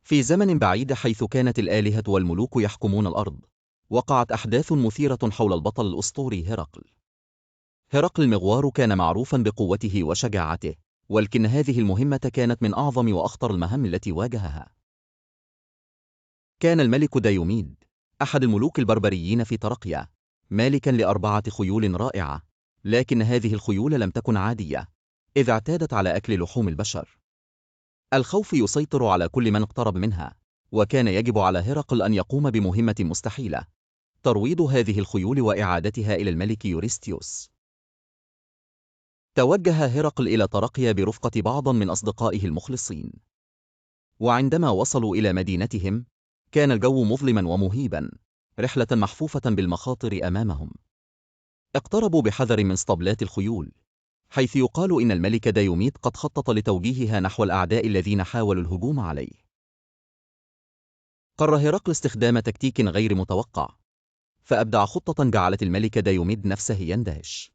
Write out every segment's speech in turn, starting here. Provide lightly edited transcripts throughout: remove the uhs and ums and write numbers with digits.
في زمن بعيد حيث كانت الآلهة والملوك يحكمون الأرض، وقعت أحداث مثيرة حول البطل الأسطوري هرقل. هرقل المغوار كان معروفا بقوته وشجاعته، ولكن هذه المهمة كانت من أعظم وأخطر المهام التي واجهها. كان الملك دايوميد أحد الملوك البربريين في ترقيا، مالكا ل4 خيول رائعة، لكن هذه الخيول لم تكن عادية، إذ اعتادت على أكل لحوم البشر. الخوف يسيطر على كل من اقترب منها، وكان يجب على هرقل أن يقوم بمهمة مستحيلة: ترويض هذه الخيول وإعادتها إلى الملك يوريستيوس. توجه هرقل إلى ترقيا برفقة بعض من أصدقائه المخلصين، وعندما وصلوا إلى مدينتهم كان الجو مظلما ومهيبا، رحلة محفوفة بالمخاطر أمامهم. اقتربوا بحذر من اسطبلات الخيول، حيث يقال إن الملك دايوميد قد خطط لتوجيهها نحو الأعداء الذين حاولوا الهجوم عليه. قرر هرقل استخدام تكتيك غير متوقع، فأبدع خطة جعلت الملك دايوميد نفسه يندهش.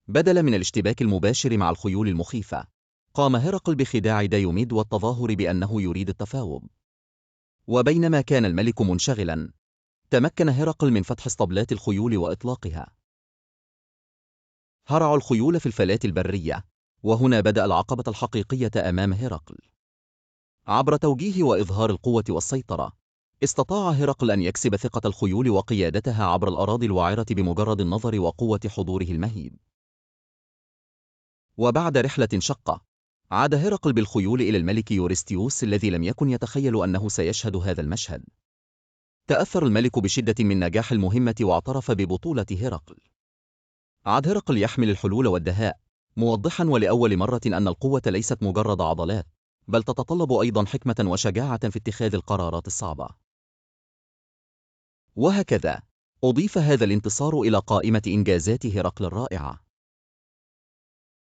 بدلا من الاشتباك المباشر مع الخيول المخيفة، قام هرقل بخداع دايوميد والتظاهر بأنه يريد التفاوض. وبينما كان الملك منشغلا، تمكن هرقل من فتح اسطبلات الخيول وإطلاقها. هرعوا الخيول في الفلات البرية، وهنا بدأ العقبة الحقيقية أمام هرقل. عبر توجيه وإظهار القوة والسيطرة، استطاع هرقل أن يكسب ثقة الخيول وقيادتها عبر الأراضي الوعرة بمجرد النظر وقوة حضوره المهيب. وبعد رحلة شقة، عاد هرقل بالخيول إلى الملك يوريستيوس الذي لم يكن يتخيل أنه سيشهد هذا المشهد. تأثر الملك بشدة من نجاح المهمة واعترف ببطولة هرقل. عاد هرقل يحمل الحلول والدهاء، موضحا ولأول مرة أن القوة ليست مجرد عضلات، بل تتطلب أيضا حكمة وشجاعة في اتخاذ القرارات الصعبة. وهكذا أضيف هذا الانتصار إلى قائمة إنجازات هرقل الرائعة.